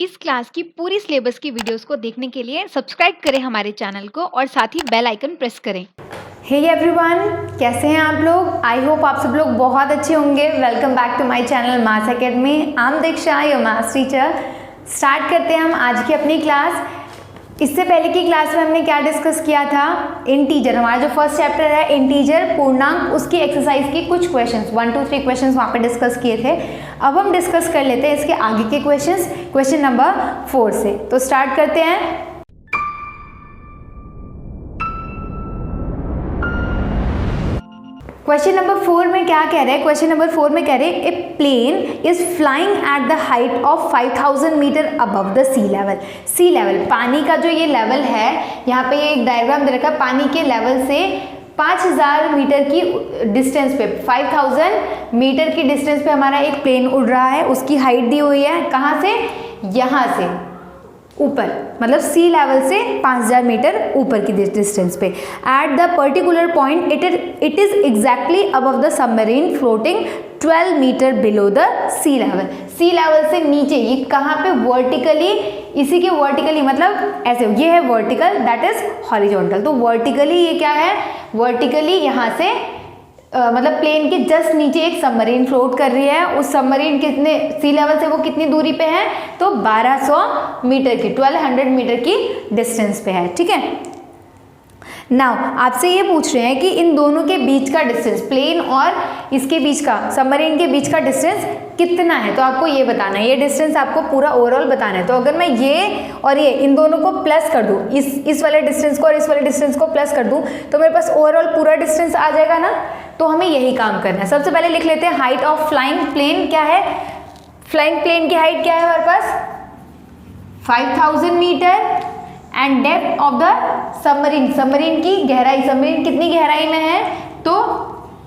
इस क्लास की पूरी सिलेबस की वीडियोस को देखने के लिए सब्सक्राइब करें हमारे चैनल को और साथ ही बेल आइकन प्रेस करें। हे एवरीवन, कैसे हैं आप लोग? आई होप आप सब लोग बहुत अच्छे होंगे। Welcome back to my channel Maths Academy. I am Diksha, your maths teacher. Start करते हैं हम आज की अपनी क्लास। इससे पहले की क्लास में हमने क्या डिस्कस किया था? इंटीजर, हमारा जो फर्स्ट चैप्टर है इंटीजर पूर्णांक, उसकी एक्सरसाइज की कुछ क्वेश्चंस 1 2 3 क्वेश्चंस वहाँ पे डिस्कस किए थे। अब हम डिस्कस कर लेते हैं इसके आगे के क्वेश्चंस, क्वेश्चन नंबर 4 से। तो स्टार्ट करते हैं। क्वेश्चन नंबर 4 में क्या कह रहे हैं? क्वेश्चन नंबर 4 में कह रहे हैं a plane is flying at the height of 5000 meter above the sea level. Sea level, पानी का जो ये लेवल है, यहाँ पे ये एक डायग्राम दे रखा है। पानी के लेवल से 5000 मीटर की डिस्टेंस पे, 5000 मीटर की डिस्टेंस पे हमारा एक प्लेन उड़ रहा है। उसकी हाइट दी हुई है कहाँ से? यहाँ से ऊपर, मतलब सी लेवल से 5000 मीटर ऊपर की डिस्टेंस पे। At the particular point it is exactly above the submarine floating 12 metre below the sea level. Sea level से नीचे, ये कहाँ पे? वर्टिकली, इसी के वर्टिकली, मतलब ऐसे, ये है वर्टिकल, दैट इज हॉरिजॉन्टल। तो वर्टिकली ये क्या है? वर्टिकली यहाँ से मतलब प्लेन के जस्ट नीचे एक सबमरीन फ्लोट कर रही है। उस सबमरीन कितने सी लेवल से वो कितनी दूरी पे है? तो 1200 मीटर की, 1200 मीटर की डिस्टेंस पे है। ठीक है। नाउ आपसे ये पूछ रहे हैं कि इन दोनों के बीच का डिस्टेंस, प्लेन और इसके बीच का, सबमरीन के बीच का डिस्टेंस कितना है? तो आपको ये बताना है, ये डिस्टेंस आपको पूरा ओवरऑल बताना है। तो अगर मैं ये और ये इन दोनों को प्लस कर दूं, इस वाले डिस्टेंस को और इस वाले डिस्टेंस को प्लस कर दूं, तो मेरे पास ओवरऑल पूरा डिस्टेंस आ जाएगा ना। तो हमें यही काम करना है। सबसे पहले लिख लेते हैं हाइट ऑफ फ्लाइंग प्लेन क्या है? फ्लाइंग प्लेन की हाइट क्या है हमारे पास? 5000 metre and depth of the submarine, submarine की गहराई, सबमरीन कितनी गहराई में है? तो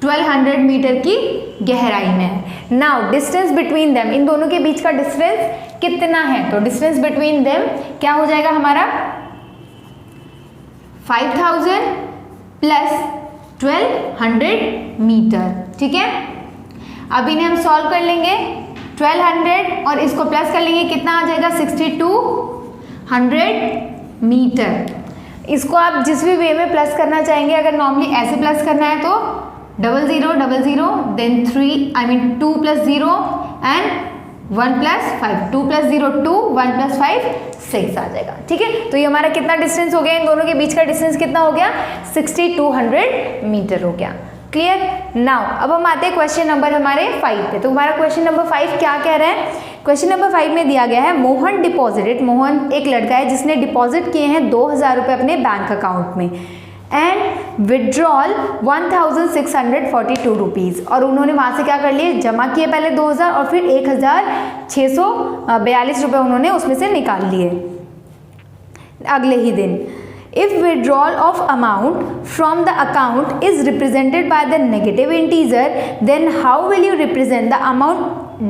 1200 मीटर की गहराई में है। नाउ डिस्टेंस बिटवीन देम, इन दोनों के बीच का डिस्टेंस कितना है? तो डिस्टेंस बिटवीन देम क्या हो जाएगा हमारा? 5000 प्लस 1200 मीटर। ठीक है। अब इन्हें हम सॉल्व कर लेंगे। 1200 और इसको प्लस कर लेंगे, कितना आ जाएगा? 6200 मीटर। इसको आप जिस भी वे में प्लस करना चाहेंगे, अगर नॉर्मली ऐसे प्लस करना है तो 0000 देन 2 + 0 एंड 1 + 5, 2 + 0 2, 1 + 5 6 आ जाएगा। ठीक है। तो ये हमारा कितना डिस्टेंस हो गया? इन दोनों के बीच का डिस्टेंस कितना हो गया? 6200 मीटर हो गया। क्लियर? नाउ अब हम आते हैं क्वेश्चन नंबर हमारे 5 पे। तो हमारा क्वेश्चन नंबर 5 क्या कह रहा है? क्वेश्चन नंबर 5 में दिया गया है मोहन डिपॉजिटेड, मोहन एक लड़का है जिसने डिपॉजिट किए हैं 2000 रुपये अपने बैंक अकाउंट में एंड विड्रॉल 1642 रुपीज़। और उन्होंने वहाँ से क्या कर लिए? जमा किए पहले 2000 और फिर 1642 रुपये उन्होंने उसमें से निकाल लिए अगले ही दिन। If withdrawal of amount from the account is represented by the negative integer, then how will you represent the amount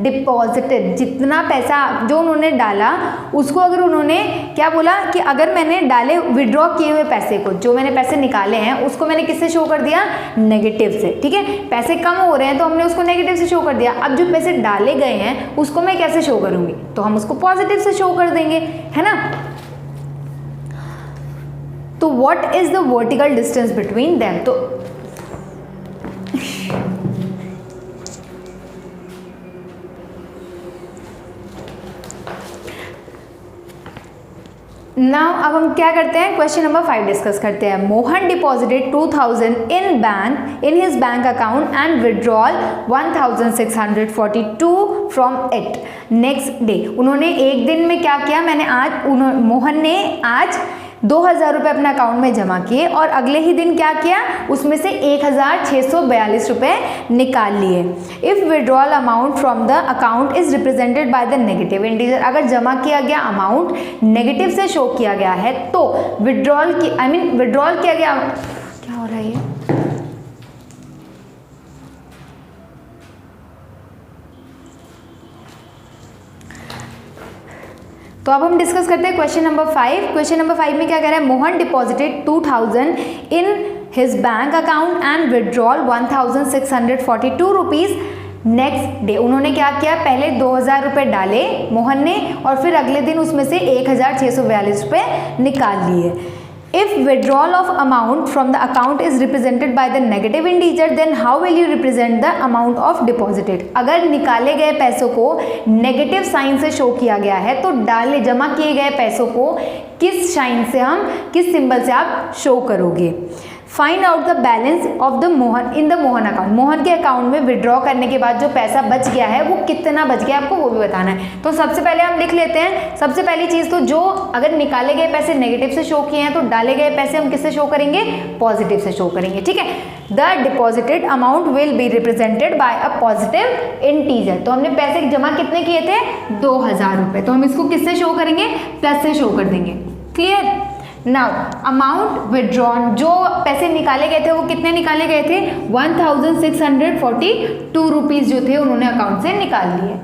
deposited? जितना पैसा जो उन्होंने डाला उसको, अगर उन्होंने क्या बोला कि अगर मैंने डाले, विड्रॉ किए हुए पैसे को, जो मैंने पैसे निकाले हैं उसको मैंने किससे शो कर दिया? नेगेटिव से। ठीक है। पैसे कम हो रहे हैं तो हमने उसको नेगेटिव से शो कर दिया। अब जो पैसे डाले गए हैं उसको मैं कैसे शो करूँगी? तो हम उसको पॉजिटिव से शो कर देंगे, है ना। तो what is the vertical distance between them? तो नाउ अब हम क्या करते हैं? क्वेश्चन नंबर 5 डिस्कस करते हैं। Mohan deposited 2000 in his bank account and withdrawal 1642 from it next day. उन्होंने एक दिन में क्या किया? मोहन ने आज 2000 रुपये अपने अकाउंट में जमा किए और अगले ही दिन क्या किया? उसमें से 1642 रुपये निकाल लिए। If withdrawal amount from the account is represented by the negative integer, अगर जमा किया गया अमाउंट नेगेटिव से शो किया गया है तो विड्रॉल किया गया, क्या हो रहा है ये? तो अब हम डिस्कस करते हैं क्वेश्चन नंबर 5। क्वेश्चन नंबर 5 में क्या कह रहा है? Mohan deposited 2000 in his bank account and withdrawal 1642 rupees next day उन्होंने क्या किया, पहले 2000 रुपये डाले मोहन ने और फिर अगले दिन उसमें से 1642 रुपये निकाल लिए। If withdrawal of amount from the account is represented by the negative integer, then how will you represent the amount of deposited? अगर निकाले गए पैसों को नेगेटिव साइन से शो किया गया है तो डाले जमा किए गए पैसों को किस साइन से किस सिंबल से आप शो करोगे। Find out the balance of the Mohan in the Mohan account. Mohan के अकाउंट में विड्रॉ करने के बाद जो पैसा बच गया है वो कितना बच गया आपको वो भी बताना है। तो सबसे पहले हम लिख लेते हैं, सबसे पहली चीज़ तो जो अगर निकाले गए पैसे नेगेटिव से शो किए हैं तो डाले गए पैसे हम किससे शो करेंगे, पॉजिटिव से शो करेंगे, ठीक है। The deposited amount will be represented bye a positive integer. तो हमने पैसे जमा कितने किए थे, 2000 रुपये, तो हम इसको किससे शो करेंगे, प्लस से शो कर देंगे। क्लियर। नाउ अमाउंट विड्रॉन, जो पैसे निकाले गए थे वो कितने निकाले गए थे, 1642 रुपीज़ जो थे उन्होंने अकाउंट से निकाल लिए।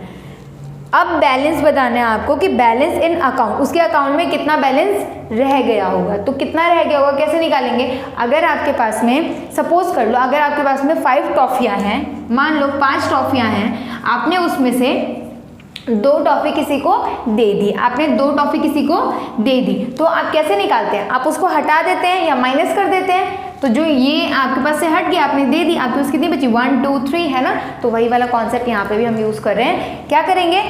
अब बैलेंस बताना है आपको कि बैलेंस इन अकाउंट, उसके अकाउंट में कितना बैलेंस रह गया होगा। तो कितना रह गया होगा कैसे निकालेंगे, अगर आपके पास में सपोज कर लो अगर आपके पास में 5 टॉफ़ियाँ हैं, मान लो 5 टॉफ़ियाँ हैं, आपने उसमें से 2 टॉफ़ी किसी को दे दी, आपने 2 टॉफ़ी किसी को दे दी, तो आप कैसे निकालते हैं, आप उसको हटा देते हैं या माइनस कर देते हैं। तो जो ये आपके पास से हट गया, आपने दे दी, आपके पास कितनी बची, 1 2 3 है ना। तो वही वाला कॉन्सेप्ट यहाँ पे भी हम यूज़ कर रहे हैं। क्या करेंगे,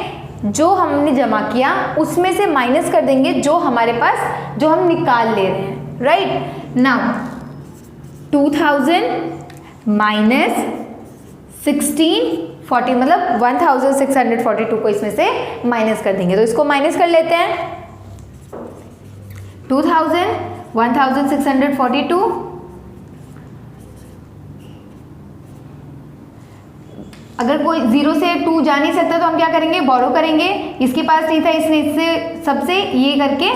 जो हमने जमा किया उसमें से माइनस कर देंगे जो हमारे पास जो हम निकाल ले रहे हैं, राइट। नाउ 2000 माइनस 1640 मतलब 1642 को इसमें से माइनस कर देंगे। तो इसको माइनस कर लेते हैं, 2000 1642 अगर कोई 0 से 2 जा नहीं सकता तो हम क्या करेंगे, बोरो करेंगे। इसके पास नहीं था, इसने इससे सबसे ये करके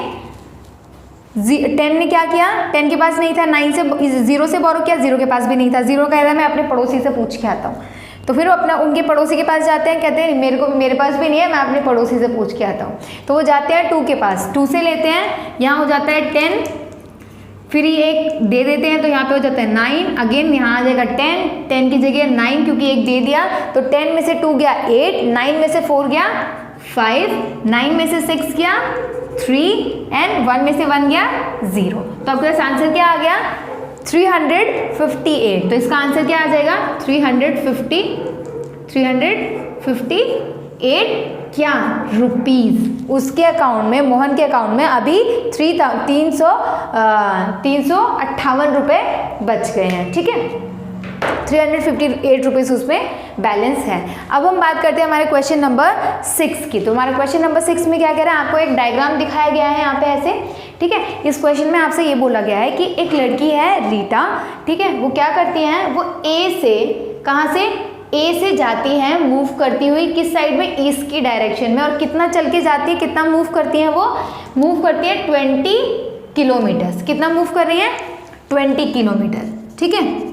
10 ने क्या किया, 10 के पास नहीं था, 9 से 0 से बोरो किया, 0 के पास भी नहीं था, 0 कह रहा है मैं अपने पड़ोसी से पूछ के आता हूँ। तो फिर वो अपना उनके पड़ोसी के पास जाते हैं, कहते हैं मेरे पास भी नहीं है, मैं अपने पड़ोसी से पूछ के आता हूँ। तो वो जाते हैं 2 के पास, 2 से लेते हैं, यहाँ हो जाता है 10, फिर ये एक दे देते हैं तो यहाँ पे हो जाता है 9, अगेन यहाँ आ जाएगा 10 की जगह 9 क्योंकि एक दे दिया, तो 10 में से 2 गया 8, 9 में से 4 गया 5, 9 में से 6 गया 3 एंड 1 में से 1 गया 0। तो आपके पास आंसर क्या आ गया, 358। तो इसका आंसर क्या आ जाएगा, 358 क्या रुपीज़। उसके अकाउंट में, मोहन के अकाउंट में अभी 358 रुपये बच गए हैं, ठीक है। 358 रुपीज़ उसमें बैलेंस है। अब हम बात करते हैं हमारे क्वेश्चन नंबर 6 की। तो हमारे क्वेश्चन नंबर 6 में क्या कह रहा है, आपको एक डायग्राम दिखाया गया है यहाँ पे ऐसे, ठीक है। इस क्वेश्चन में आपसे ये बोला गया है कि एक लड़की है रीटा, ठीक है, वो क्या करती हैं, वो ए से कहाँ से, ए से जाती हैं मूव करती हुई किस साइड में, ईस्ट की डायरेक्शन में, और कितना चल के जाती है, कितना मूव करती हैं, वो मूव करती है 20 किलोमीटर्स। कितना मूव कर रही हैं, 20 किलोमीटर, ठीक है।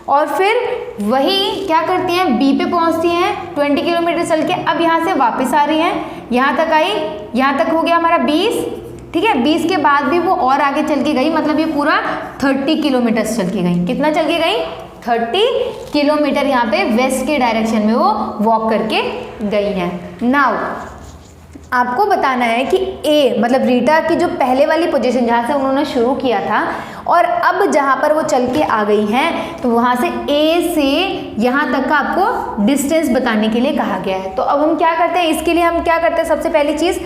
और फिर वही क्या करती हैं, बी पे पहुंचती हैं 20 किलोमीटर चल के। अब यहाँ से वापस आ रही हैं, यहाँ तक आई, यहाँ तक हो गया हमारा 20, ठीक है। 20 के बाद भी वो और आगे चल के गई, मतलब ये पूरा 30 किलोमीटर चल के गई। कितना चल के गई, 30 किलोमीटर यहाँ पे वेस्ट के डायरेक्शन में वो वॉक करके गई हैं। नाउ आपको बताना है कि ए मतलब रीटा की जो पहले वाली पोजीशन जहाँ से उन्होंने शुरू किया था और अब जहाँ पर वो चल के आ गई हैं, तो वहाँ से ए से यहाँ तक का आपको डिस्टेंस बताने के लिए कहा गया है। तो अब हम क्या करते हैं, इसके लिए हम क्या करते हैं, सबसे पहली चीज़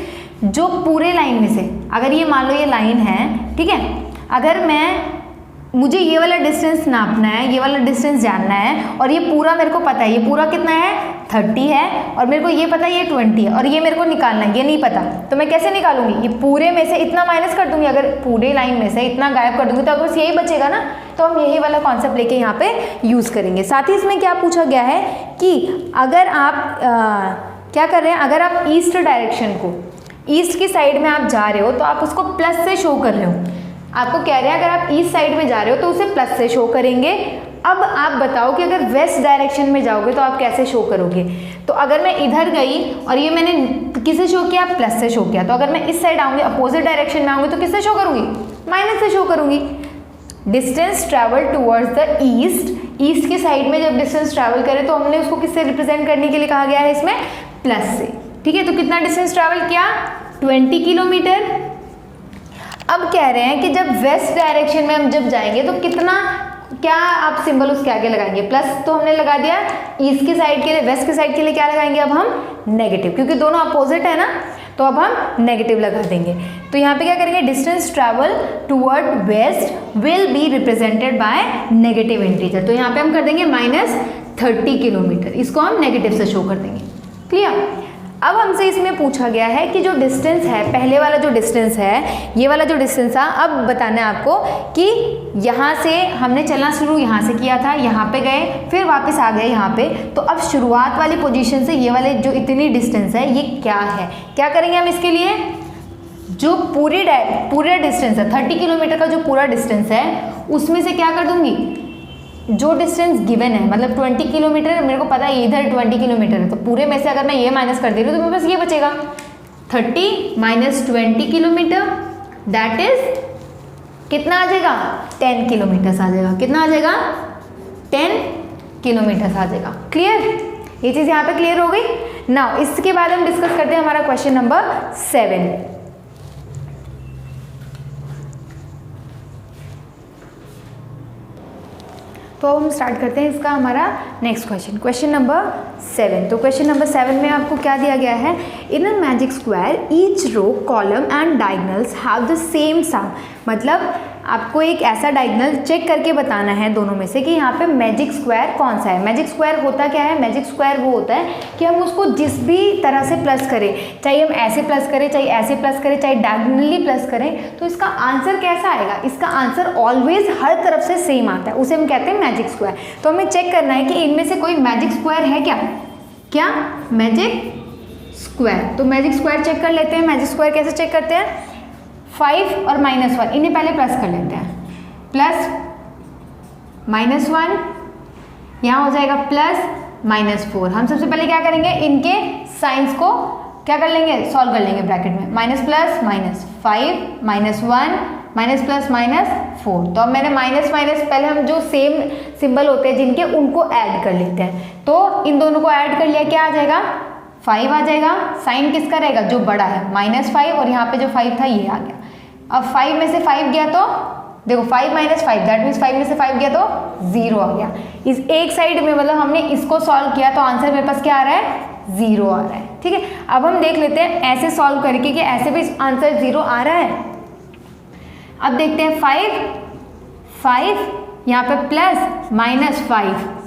जो पूरे लाइन में से, अगर ये मान लो ये लाइन है, ठीक है, अगर मुझे ये वाला डिस्टेंस नापना है, ये वाला डिस्टेंस जानना है, और ये पूरा मेरे को पता है, ये पूरा कितना है 30 है, और मेरे को ये पता है ये 20 है, और ये मेरे को निकालना है, ये नहीं पता, तो मैं कैसे निकालूंगी, ये पूरे में से इतना माइनस कर दूंगी। अगर पूरे लाइन में से इतना गायब कर दूंगी तो अगर यही बचेगा ना, तो हम यही वाला कॉन्सेप्ट लेके यहाँ पे यूज़ करेंगे। साथ ही इसमें क्या पूछा गया है कि अगर आप क्या कर रहे हैं, अगर आप ईस्ट डायरेक्शन को, ईस्ट की साइड में आप जा रहे हो तो आप उसको प्लस से शो कर रहे हो। आपको कह रहे हैं अगर आप ईस्ट साइड में जा रहे हो तो उसे प्लस से शो करेंगे। अब आप बताओ कि अगर वेस्ट डायरेक्शन में जाओगे तो आप कैसे शो करोगे। तो अगर मैं इधर गई और ये मैंने किसे शो किया, प्लस से शो किया, तो अगर मैं इस साइड आऊँगी, अपोजिट डायरेक्शन में आऊँगी, तो किससे शो करूँगी, माइनस से शो करूँगी। Distance travel towards the east east की साइड में जब डिस्टेंस ट्रैवल करे तो हमने उसको किससे रिप्रेजेंट करने के लिए कहा गया है इसमें, प्लस से। ठीक है, तो कितना डिस्टेंस ट्रैवल किया, 20 किलोमीटर। अब कह रहे हैं कि जब वेस्ट डायरेक्शन में हम जब जाएंगे तो कितना, क्या आप सिंबल उसके आगे लगाएंगे, प्लस तो हमने लगा दिया। ईस्ट की साइड के लिए, वेस्ट की साइड के लिए क्या लगाएंगे अब हम, नेगेटिव, क्योंकि दोनों अपोजिट है ना, तो अब हम नेगेटिव लगा देंगे। तो यहाँ पे क्या करेंगे, distance travel toward west will be represented by negative integer. तो यहाँ पे हम कर देंगे -30 किलोमीटर, इसको हम नेगेटिव से शो कर देंगे। क्लियर। अब हमसे इसमें पूछा गया है कि जो डिस्टेंस है, पहले वाला जो डिस्टेंस है, ये वाला जो डिस्टेंस था, अब बताना है आपको कि यहाँ से हमने चलना शुरू यहाँ से किया था, यहाँ पे गए, फिर वापस आ गए यहाँ पे, तो अब शुरुआत वाली पोजीशन से ये वाले जो इतनी डिस्टेंस है ये क्या है, क्या करेंगे हम इसके लिए, जो पूरा डिस्टेंस है 30 किलोमीटर का जो पूरा डिस्टेंस है उसमें से क्या कर दूंगी, जो डिस्टेंस गिवन है, मतलब 20 किलोमीटर मेरे को पता है इधर 20 किलोमीटर है, तो पूरे में से अगर मैं ये माइनस कर दे रही हूँ तो मेरे पास ये बचेगा 30 माइनस 20 किलोमीटर, दैट इज कितना आ जाएगा, 10 किलोमीटर्स आ जाएगा। कितना आ जाएगा, 10 किलोमीटर्स आ जाएगा। क्लियर, ये चीज़ यहाँ पे क्लियर हो गई। नाउ इसके बाद हम डिस्कस करते हैं हमारा क्वेश्चन नंबर 7। तो अब हम स्टार्ट करते हैं इसका हमारा नेक्स्ट क्वेश्चन, क्वेश्चन नंबर 7। तो क्वेश्चन नंबर 7 में आपको क्या दिया गया है, in a magic square each row column and diagonals have the same sum. मतलब आपको एक ऐसा डायगनल चेक करके बताना है दोनों में से कि यहाँ पे मैजिक स्क्वायर कौन सा है। मैजिक स्क्वायर होता क्या है, मैजिक स्क्वायर वो होता है कि हम उसको जिस भी तरह से प्लस करें, चाहे हम ऐसे प्लस करें, चाहे ऐसे प्लस करें, चाहे डायगनली प्लस करें, तो इसका आंसर कैसा आएगा, इसका आंसर ऑलवेज हर तरफ से सेम आता है, उसे हम कहते हैं मैजिक स्क्वायर। तो हमें चेक करना है कि इनमें से कोई मैजिक स्क्वायर है क्या मैजिक स्क्वायर। तो मैजिक स्क्वायर चेक कर लेते हैं। मैजिक स्क्वायर कैसे चेक करते हैं, 5 और -1 इन्हें पहले प्लस कर लेते हैं, प्लस -1 यहाँ हो जाएगा प्लस -4। हम सबसे पहले क्या करेंगे, इनके साइंस को क्या कर लेंगे, सॉल्व कर लेंगे ब्रैकेट में, minus plus minus 5 -1 minus plus -4। तो अब मैंने माइनस माइनस पहले हम जो सेम सिंबल होते हैं जिनके, उनको ऐड कर लेते हैं। तो इन दोनों को ऐड कर लिया, क्या आ जाएगा, 5 आ जाएगा। साइन किसका रहेगा, जो बड़ा है, -5, और यहाँ पे जो 5 था ये आ गया। अब 5 में से 5 गया तो देखो 5 - 5 दैट मीन्स 5 में से 5 गया तो 0 आ गया। इस एक साइड में मतलब हमने इसको सॉल्व किया तो आंसर मेरे पास क्या आ रहा है, 0 आ रहा है। ठीक है, अब हम देख लेते हैं ऐसे सॉल्व करके कि ऐसे भी आंसर 0 आ रहा है। अब देखते हैं 5 यहाँ पे प्लस -5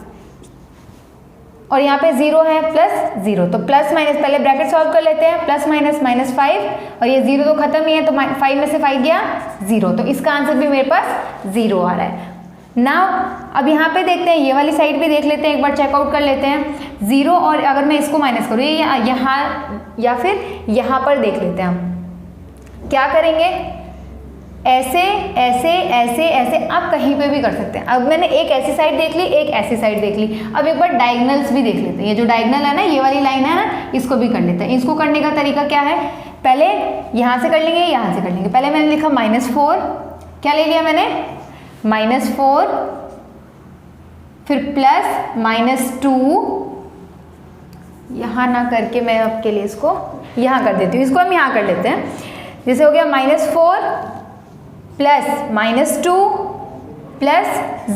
और यहाँ पे 0 है प्लस 0, तो प्लस माइनस पहले ब्रैकेट सॉल्व कर लेते हैं, प्लस माइनस -5 और ये 0 तो खत्म ही है, तो 5 में से 5 गया 0, तो इसका आंसर भी मेरे पास 0 आ रहा है। नाउ अब यहाँ पे देखते हैं, ये वाली साइड भी देख लेते हैं, एक बार चेकआउट कर लेते हैं 0, और अगर मैं इसको माइनस करूँ यहाँ या फिर यहाँ पर देख लेते हैं हम क्या करेंगे, ऐसे ऐसे ऐसे ऐसे आप कहीं पे भी कर सकते हैं। अब मैंने एक ऐसी साइड देख ली, एक ऐसी साइड देख ली, अब एक बार डायगनल्स भी देख लेते हैं। ये जो डायगनल है ना, ये वाली लाइन है ना, इसको भी कर लेते हैं। इसको करने का तरीका क्या है, पहले यहाँ से कर लेंगे, यहाँ से कर लेंगे। पहले मैंने लिखा -4, क्या ले लिया मैंने, -4, फिर प्लस -2, यहाँ ना करके मैं आपके लिए इसको यहाँ कर देती हूँ, इसको हम यहाँ कर लेते हैं। जैसे हो गया -4 प्लस -2 प्लस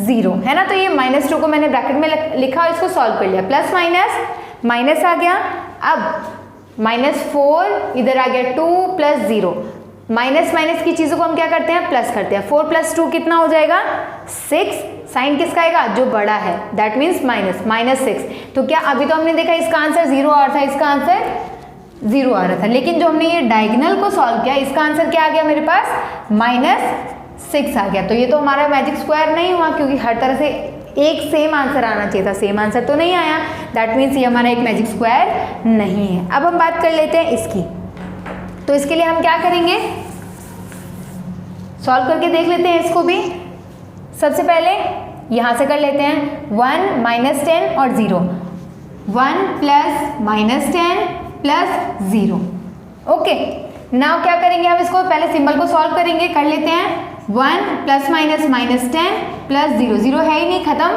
0, है ना। तो ये -2 को मैंने ब्रैकेट में लिखा और इसको सॉल्व कर लिया, प्लस माइनस माइनस आ गया। अब -4 इधर आ गया 2 प्लस 0, माइनस माइनस की चीज़ों को हम क्या करते हैं, प्लस करते हैं। 4 + 2 कितना हो जाएगा, 6। साइन किसका आएगा, जो बड़ा है, दैट मीन्स -6। तो क्या अभी तो हमने देखा इसका आंसर 0 आ रहा था, इसका आंसर 0 आ रहा था, लेकिन जो हमने ये डायगोनल को सॉल्व किया, इसका आंसर क्या आ गया मेरे पास, -6 आ गया। तो ये तो हमारा मैजिक स्क्वायर नहीं हुआ, क्योंकि हर तरह से एक सेम आंसर आना चाहिए था, सेम आंसर तो नहीं आया, दैट मीन्स ये हमारा एक मैजिक स्क्वायर नहीं है। अब हम बात कर लेते हैं इसकी। तो इसके लिए हम क्या करेंगे, सॉल्व करके देख लेते हैं इसको भी। सबसे पहले यहाँ से कर लेते हैं 1 - 10 और 0, 1 प्लस -10 प्लस 0। ओके, नाउ क्या करेंगे, हम इसको पहले सिंबल को सॉल्व करेंगे, कर लेते हैं 1 ± -10 प्लस 0, 0 है ही नहीं, खत्म,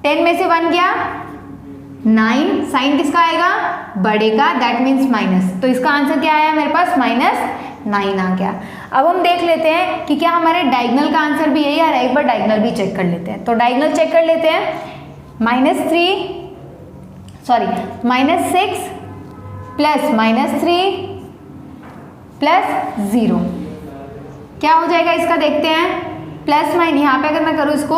10 में से 1 गया 9, साइन किसका आएगा, बड़े का, दैट मीन्स माइनस, तो इसका आंसर क्या आया मेरे पास -9 आ गया। अब हम देख लेते हैं कि क्या हमारे डायगोनल का आंसर भी यही आ रहा है, एक बार डायगोनल भी चेक कर लेते हैं। तो डायगोनल चेक कर लेते हैं, -6 प्लस -3 प्लस 0 क्या हो जाएगा इसका, देखते हैं। प्लस माइनस, यहाँ पे अगर मैं करूँ इसको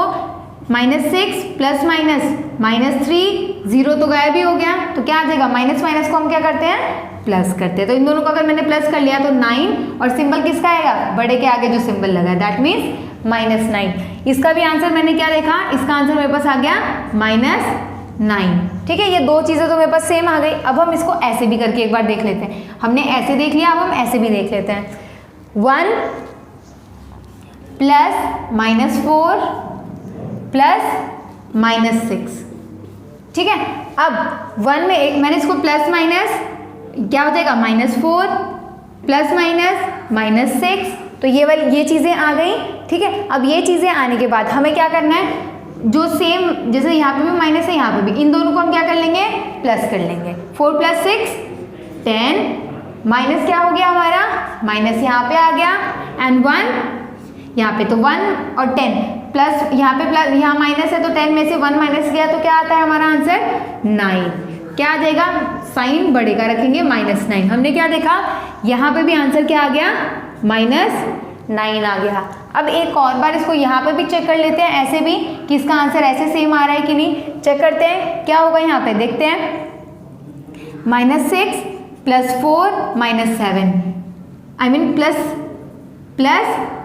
-6 प्लस -3, 0 तो गायब ही हो गया, तो क्या आ जाएगा, माइनस माइनस को हम क्या करते हैं, प्लस करते हैं। तो इन दोनों को अगर मैंने प्लस कर लिया तो 9, और सिंबल किसका आएगा, बड़े के आगे जो सिंबल लगा है, दैट मीन्स -9। इसका भी आंसर मैंने क्या देखा, इसका आंसर मेरे पास आ गया -9। ठीक है, ये दो चीज़ें तो मेरे पास सेम आ गई। अब हम इसको ऐसे भी करके एक बार देख लेते हैं। हमने ऐसे देख लिया, अब हम ऐसे भी देख लेते हैं। 1 प्लस -4 प्लस -6, ठीक है। अब 1 में एक मैंने इसको प्लस माइनस क्या हो जाएगा, -4 प्लस माइनस -6, तो ये चीज़ें आ गई। ठीक है, अब ये चीज़ें आने के बाद हमें क्या करना है, जो सेम जैसे यहाँ पे भी माइनस है, यहाँ पे भी, इन दोनों को हम क्या कर लेंगे, प्लस कर लेंगे। 4 + 6 10, माइनस क्या हो गया हमारा, माइनस यहाँ पे आ गया, एंड 1 यहाँ पे, तो 1 और 10 प्लस यहाँ पे प्लस, यहाँ माइनस है तो 10 में से 1 माइनस गया, तो क्या आता है हमारा आंसर 9। क्या आ जाएगा, साइन बड़े का रखेंगे -9। हमने क्या देखा, यहाँ पे भी आंसर क्या आ गया, -9 आ गया। अब एक और बार इसको यहाँ पे भी चेक कर लेते हैं, ऐसे भी, कि इसका आंसर ऐसे सेम आ रहा है कि नहीं। चेक करते हैं क्या होगा, यहाँ पे देखते हैं, -6 + 4 -7, आई मीन प्लस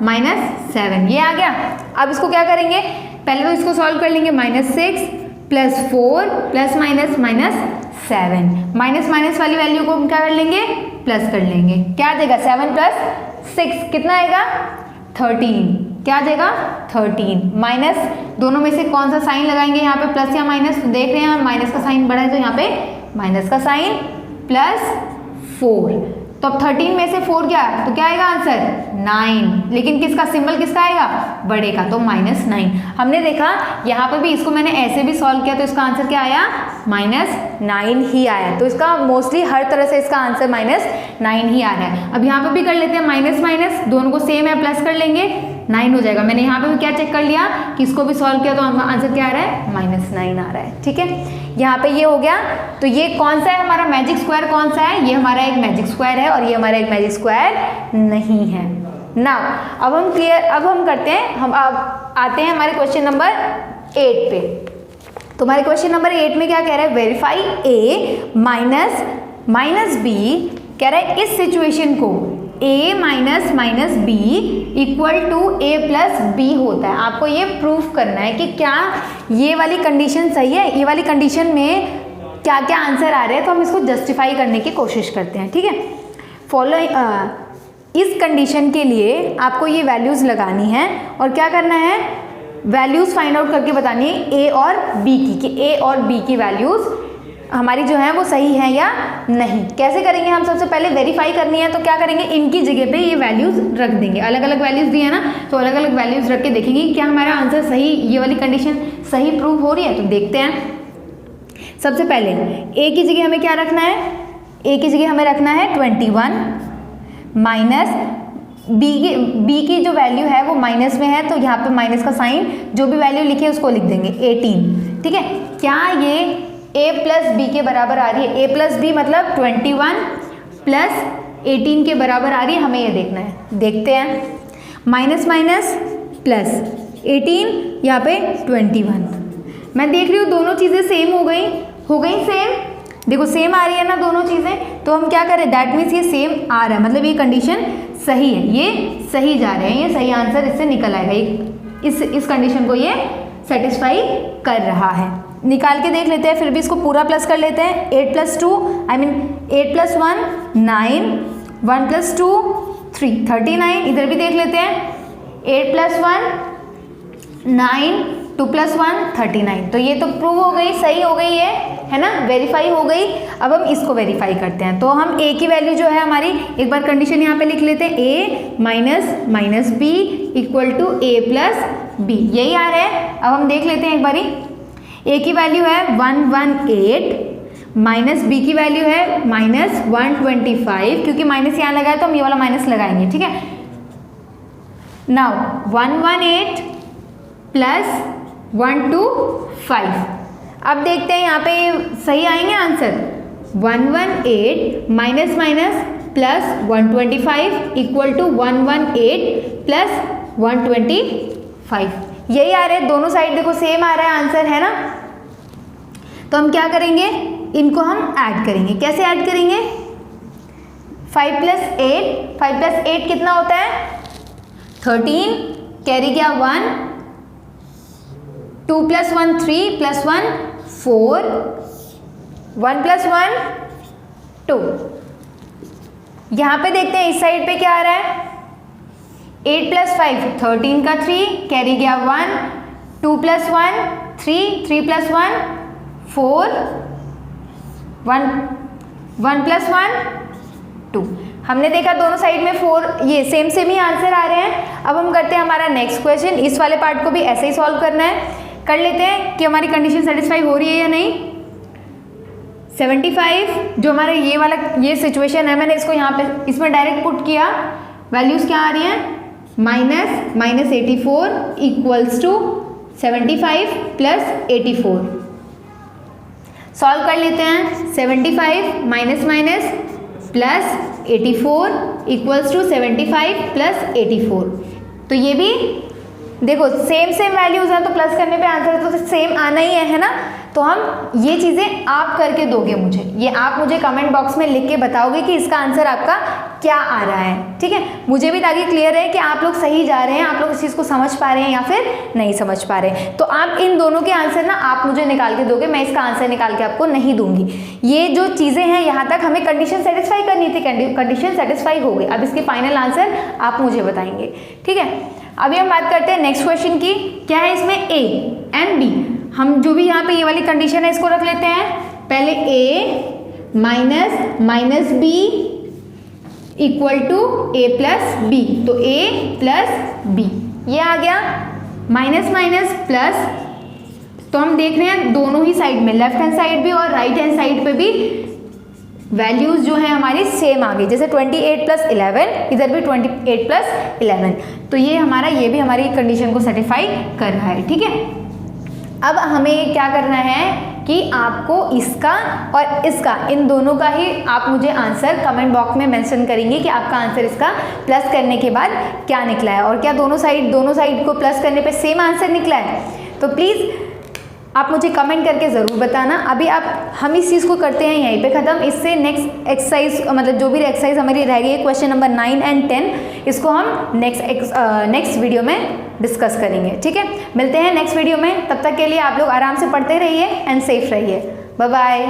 -7, ये आ गया। अब इसको क्या करेंगे, पहले तो इसको सॉल्व कर लेंगे, -6 + 4 ± -7, माइनस माइनस वाली वैल्यू को हम क्या कर लेंगे, प्लस कर लेंगे। क्या आ जाएगा, 7 + 6 कितना आएगा, 13। क्या आ जाएगा, 13। माइनस दोनों में से कौन सा साइन लगाएंगे यहाँ पे, प्लस या माइनस, तो देख रहे हैं हम माइनस का साइन बड़ा है, तो यहाँ पे माइनस का साइन, +4, तो अब 13 में से 4 गया, तो क्या आएगा आंसर, 9। लेकिन किसका सिंबल किसका आएगा, बड़े का, तो -9। हमने देखा यहाँ पर भी, इसको मैंने ऐसे भी सॉल्व किया, तो इसका आंसर क्या आया, -9 ही आया। तो इसका मोस्टली हर तरह से इसका आंसर -9 ही आ रहा है। अब यहाँ पर भी कर लेते हैं, माइनस माइनस दोनों को सेम है, प्लस कर लेंगे, 9 हो जाएगा। मैंने यहाँ पे भी क्या चेक कर लिया कि इसको भी सॉल्व किया, तो आंसर क्या आ रहा है, -9 आ रहा है। ठीक है, यहाँ पे ये हो गया। तो ये कौन सा है हमारा मैजिक स्क्वायर, कौन सा है, ये हमारा एक मैजिक स्क्वायर है, और ये हमारा एक मैजिक स्क्वायर नहीं है ना। अब हम करते हैं, हम अब आते हैं हमारे क्वेश्चन नंबर 8 पे। तो हमारे क्वेश्चन नंबर 8 में क्या कह रहा है, वेरीफाई A माइनस B, कह रहा है इस सिचुएशन को A minus B = A + B होता है। आपको ये प्रूफ करना है कि क्या ये वाली कंडीशन सही है, ये वाली कंडीशन में क्या क्या आंसर आ रहे हैं, तो हम इसको जस्टिफाई करने की कोशिश करते हैं। ठीक है, फॉलो इस कंडीशन के लिए आपको ये वैल्यूज़ लगानी है, और क्या करना है, वैल्यूज़ फाइंड आउट करके बतानी है A और B की, कि A और B की वैल्यूज़ हमारी जो है वो सही है या नहीं। कैसे करेंगे, हम सबसे पहले वेरीफाई करनी है, तो क्या करेंगे, इनकी जगह पे ये वैल्यूज़ रख देंगे। अलग अलग वैल्यूज़ दिए है ना, तो अलग अलग वैल्यूज़ रख के देखेंगे कि क्या हमारा आंसर सही, ये वाली कंडीशन सही प्रूव हो रही है। तो देखते हैं, सबसे पहले A की जगह हमें क्या रखना है, A की जगह हमें रखना है 21, माइनस B की जो वैल्यू है वो माइनस में है, तो यहाँ पे माइनस का साइन, जो भी वैल्यू लिखी है उसको लिख देंगे 18। ठीक है, क्या ये A + B के बराबर आ रही है, A + B मतलब 21 + 18 के बराबर आ रही है, हमें ये देखना है। देखते हैं, माइनस माइनस प्लस 18, यहाँ पे 21। मैं देख रही हूँ दोनों चीज़ें सेम हो गई सेम, देखो सेम आ रही है ना दोनों चीज़ें, तो हम क्या करें, दैट मीन्स ये सेम आ रहा है, मतलब ये कंडीशन सही है, ये सही जा रहे हैं, ये सही आंसर इससे निकल आएगा, इस कंडीशन को ये सेटिस्फाई कर रहा है। निकाल के देख लेते हैं, फिर भी इसको पूरा प्लस कर लेते हैं। 8 + 2 आई मीन 8 + 1 9, 1 + 2 3 39। इधर भी देख लेते हैं, 8 + 1 9, 2 + 1 39। तो ये तो प्रूव हो गई, सही हो गई है ना, वेरीफाई हो गई। अब हम इसको वेरीफाई करते हैं। तो हम A की वैल्यू जो है हमारी, एक बार कंडीशन यहाँ पे लिख लेते हैं, A minus B = A + B, यही आ रहा है। अब हम देख लेते हैं एक बारी, ए की वैल्यू है 118 माइनस बी की वैल्यू है माइनस 125, क्योंकि माइनस यहाँ लगाया तो हम ये वाला माइनस लगाएंगे, ठीक है। नाउ 118 प्लस 125, अब देखते हैं यहाँ पे सही आएंगे answer. 118 minus minus plus 125 equal to 118 plus 125, यही आ रहा है, दोनों साइड देखो सेम आ रहा है आंसर, है ना। तो हम क्या करेंगे, इनको हम ऐड करेंगे। कैसे ऐड करेंगे, 5 प्लस 8 कितना होता है 13, कैरी गया 1, 2 प्लस 1 3 प्लस 1 4, 1 प्लस 1 2। यहाँ पे देखते हैं इस साइड पे क्या आ रहा है, 8 प्लस 5 13 का 3, कैरी गया 1, 2 प्लस 1 3, 3 प्लस 1 4, 1 प्लस 1 2। हमने देखा दोनों साइड में 4, ये सेम ही आंसर आ रहे हैं। अब हम करते हैं हमारा नेक्स्ट क्वेश्चन। इस वाले पार्ट को भी ऐसे ही सॉल्व करना है। कर लेते हैं कि हमारी कंडीशन सेटिस्फाई हो रही है या नहीं। 75 जो हमारा ये वाला ये सिचुएशन है, मैंने इसको यहाँ पे इसमें डायरेक्ट पुट किया, वैल्यूज क्या आ रही हैं minus 84 equals to 75 plus 84। Solve कर लेते हैं। 75 minus minus plus 84 equals to 75 plus 84। तो ये भी देखो सेम वैल्यूज हैं, तो प्लस करने पे आंसर तो सेम आना ही है ना। तो हम ये चीज़ें आप करके दोगे मुझे, ये आप मुझे कमेंट बॉक्स में लिख के बताओगे कि इसका आंसर आपका क्या आ रहा है, ठीक है। मुझे भी ताकि क्लियर है कि आप लोग सही जा रहे हैं, आप लोग इस चीज़ को समझ पा रहे हैं या फिर नहीं समझ पा रहे हैं। तो आप इन दोनों के आंसर ना आप मुझे निकाल के दोगे, मैं इसका आंसर निकाल के आपको नहीं दूंगी। ये जो चीज़ें हैं यहाँ तक हमें कंडीशन सेटिस्फाई करनी थी, कंडीशन सेटिस्फाई हो गई। अब इसके फाइनल आंसर आप मुझे बताएंगे, ठीक है। अभी हम बात करते हैं नेक्स्ट क्वेश्चन की। क्या है इसमें ए एंड बी, हम जो भी यहाँ पे ये वाली कंडीशन है इसको रख लेते हैं। पहले A minus B equal to A plus B, तो ए प्लस बी ये आ गया। माइनस माइनस प्लस, तो हम देख रहे हैं दोनों ही साइड में, लेफ्ट हैंड साइड भी और राइट हैंड साइड पे भी वैल्यूज जो है हमारी सेम आ गई। जैसे 28 प्लस 11, इधर भी 28 प्लस 11, तो ये हमारा ये भी हमारी कंडीशन को सेटिस्फाई कर रहा है, ठीक है। अब हमें क्या करना है कि आपको इसका और इसका, इन दोनों का ही आप मुझे आंसर कमेंट बॉक्स में मेंशन करेंगे कि आपका आंसर इसका प्लस करने के बाद क्या निकला है, और क्या दोनों साइड को प्लस करने पे सेम आंसर निकला है। तो प्लीज़ आप मुझे कमेंट करके ज़रूर बताना। अभी हम इस चीज़ को करते हैं यहीं पे ख़त्म। इससे नेक्स्ट एक्सरसाइज, मतलब जो भी एक्सरसाइज हमारी रह गई है, क्वेश्चन नंबर 9 एंड 10, इसको हम नेक्स्ट वीडियो में डिस्कस करेंगे, ठीक है। मिलते हैं नेक्स्ट वीडियो में, तब तक के लिए आप लोग आराम से पढ़ते रहिए एंड सेफ रहिए। Bye bye.